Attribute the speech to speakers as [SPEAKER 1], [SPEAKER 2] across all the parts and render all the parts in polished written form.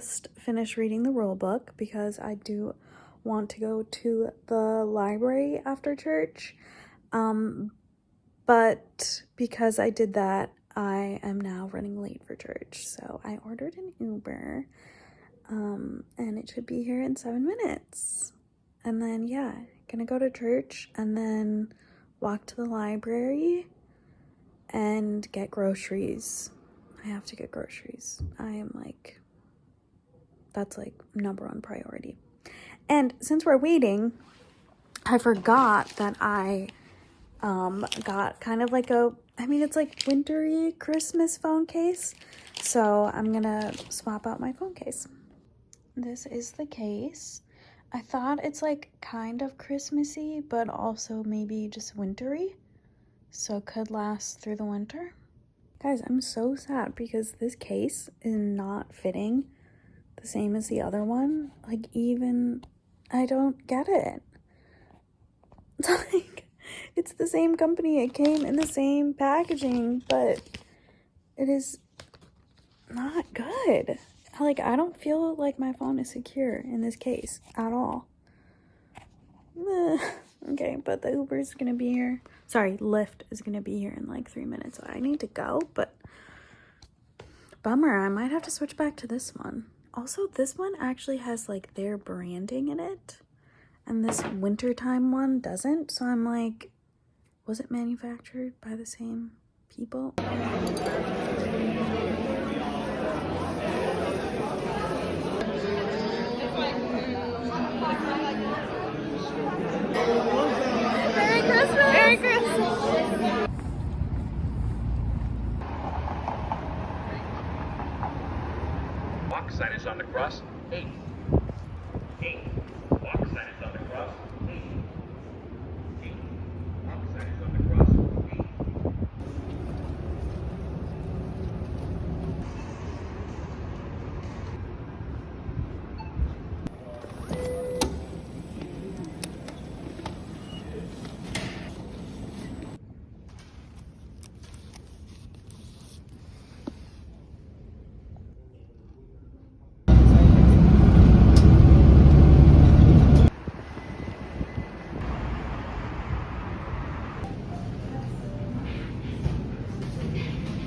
[SPEAKER 1] just finished reading the rule book because I do want to go to the library after church. But because I did that, I am now running late for church. So I ordered an Uber, and it should be here in 7 minutes. And then, yeah, gonna go to church and then walk to the library and get groceries. I have to get groceries. That's like number one priority. And since we're waiting, I forgot that I got kind of like it's like wintry Christmas phone case. So I'm gonna swap out my phone case. This is the case. I thought it's like kind of Christmassy, but also maybe just wintry. So it could last through the winter. Guys, I'm so sad because this case is not fitting the same as the other one. Like, even, I don't get it. Like, it's the same company. It came in the same packaging, but it is not good. Like, I don't feel like my phone is secure in this case at all. Okay, but the Uber is gonna be here. Sorry, Lyft is gonna be here in like 3 minutes. So I need to go, but bummer. I might have to switch back to this one. Also, this one actually has like their branding in it, and this wintertime one doesn't. So I'm like, was it manufactured by the same people?
[SPEAKER 2] Merry Christmas! Merry Christmas!
[SPEAKER 3] Walk sign is on the cross. 8. 8. Walk sign is on the cross. 8. 8. Walk sign is on the cross. 8.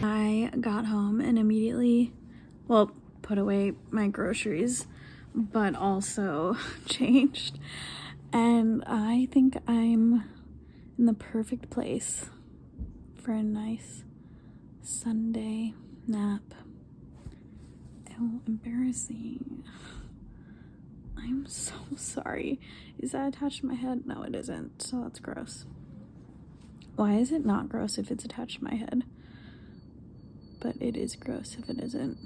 [SPEAKER 1] I got home and immediately, well, put away my groceries, but also changed. And I think I'm in the perfect place for a nice Sunday nap. Oh, embarrassing. I'm so sorry. Is that attached to my head? No, it isn't. So that's gross. Why is it not gross if it's attached to my head? But it is gross if it isn't.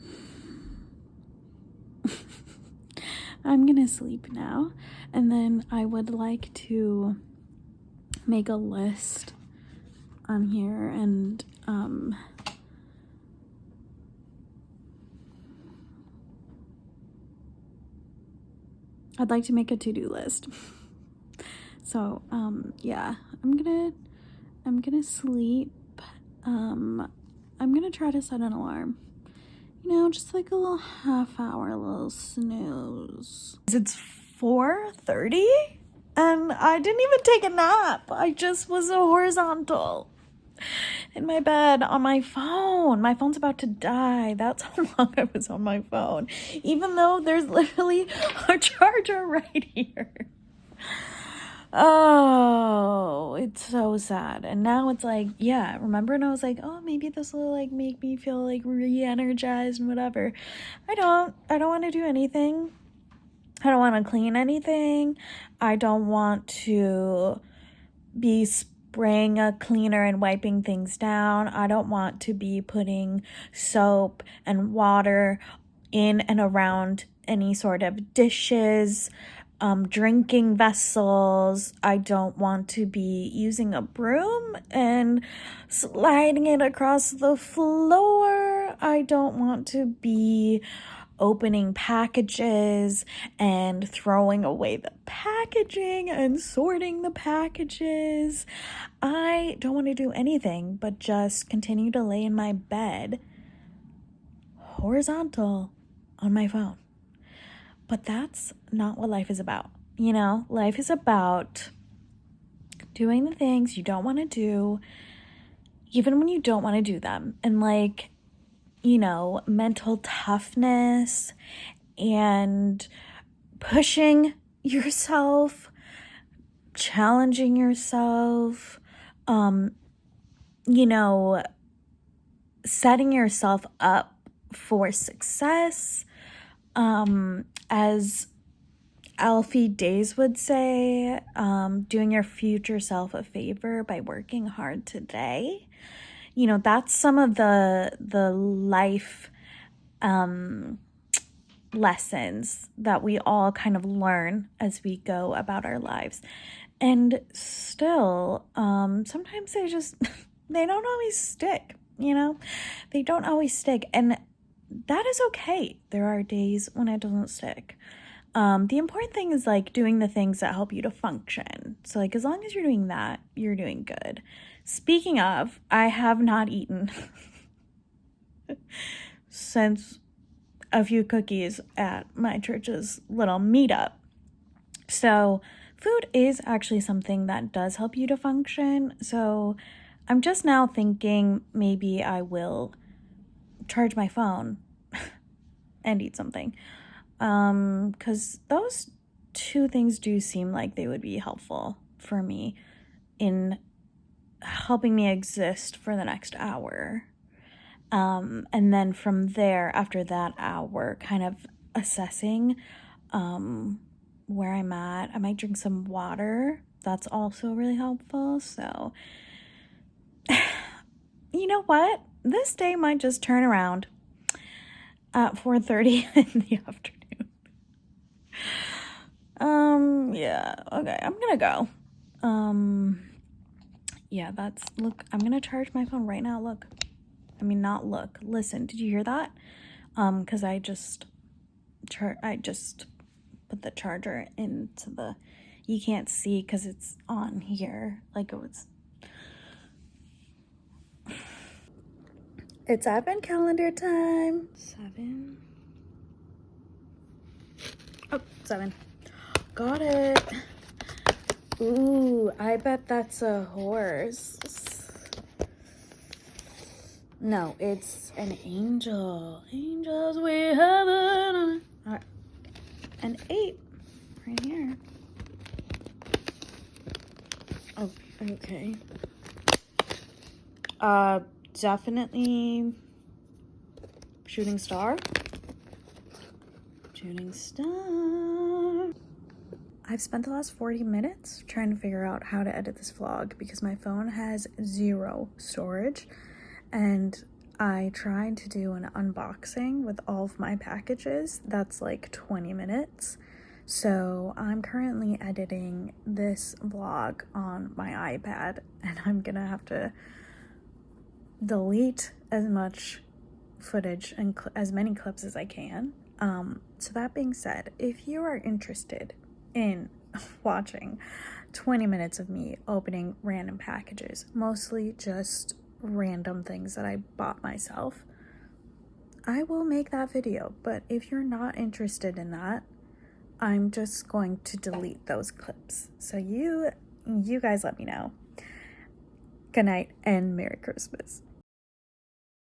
[SPEAKER 1] I'm gonna sleep now, and then I would like to make a list on here, and I'd like to make a to-do list. So yeah, I'm gonna sleep. I'm gonna try to set an alarm. You know, just like a little half-hour, little snooze. It's 4:30 and I didn't even take a nap. I just was horizontal in my bed on my phone. My phone's about to die. That's how long I was on my phone, even though there's literally a charger right here. Oh, it's so sad. And now it's like, yeah, remember? And I was like, oh, maybe this will like make me feel like re-energized and whatever. I don't want to do anything. I don't want to clean anything. I don't want to be spraying a cleaner and wiping things down. I don't want to be putting soap and water in and around any sort of dishes, drinking vessels. I don't want to be using a broom and sliding it across the floor. I don't want to be opening packages and throwing away the packaging and sorting the packages. I don't want to do anything but just continue to lay in my bed horizontal on my phone. But that's not what life is about. You know, life is about doing the things you don't want to do, even when you don't want to do them. And like, you know, mental toughness and pushing yourself, challenging yourself, you know, setting yourself up for success, as Alfie Days would say, doing your future self a favor by working hard today. You know, that's some of the life lessons that we all kind of learn as we go about our lives. And still, sometimes they don't always stick, you know? They don't always stick. And that is okay. There are days when it doesn't stick. The important thing is like doing the things that help you to function. So like, as long as you're doing that, you're doing good. Speaking of, I have not eaten since a few cookies at my church's little meetup. So food is actually something that does help you to function. So I'm just now thinking maybe I will charge my phone and eat something. Because those two things do seem like they would be helpful for me in helping me exist for the next hour. And then from there, after that hour, kind of assessing where I'm at. I might drink some water. That's also really helpful. So, you know what? This day might just turn around at 4:30 in the afternoon. Yeah, okay, I'm gonna go. Yeah, look, I'm gonna charge my phone right now. Look. I mean, not look. Listen, did you hear that? Because I just put the charger into the, you can't see because it's on here. Like it was. It's advent calendar time. 7. Got it. Ooh, I bet that's a horse. No, it's an angel. Angels we heaven. All right. An 8 right here. Oh, okay. Definitely shooting star. Shooting star. I've spent the last 40 minutes trying to figure out how to edit this vlog because my phone has 0 storage. And I tried to do an unboxing with all of my packages. That's like 20 minutes. So I'm currently editing this vlog on my iPad and I'm gonna have to delete as much footage and as many clips as I can. So that being said, if you are interested in watching 20 minutes of me opening random packages, mostly just random things that I bought myself, I will make that video. But if you're not interested in that, I'm just going to delete those clips. So you guys let me know. Good night and Merry Christmas.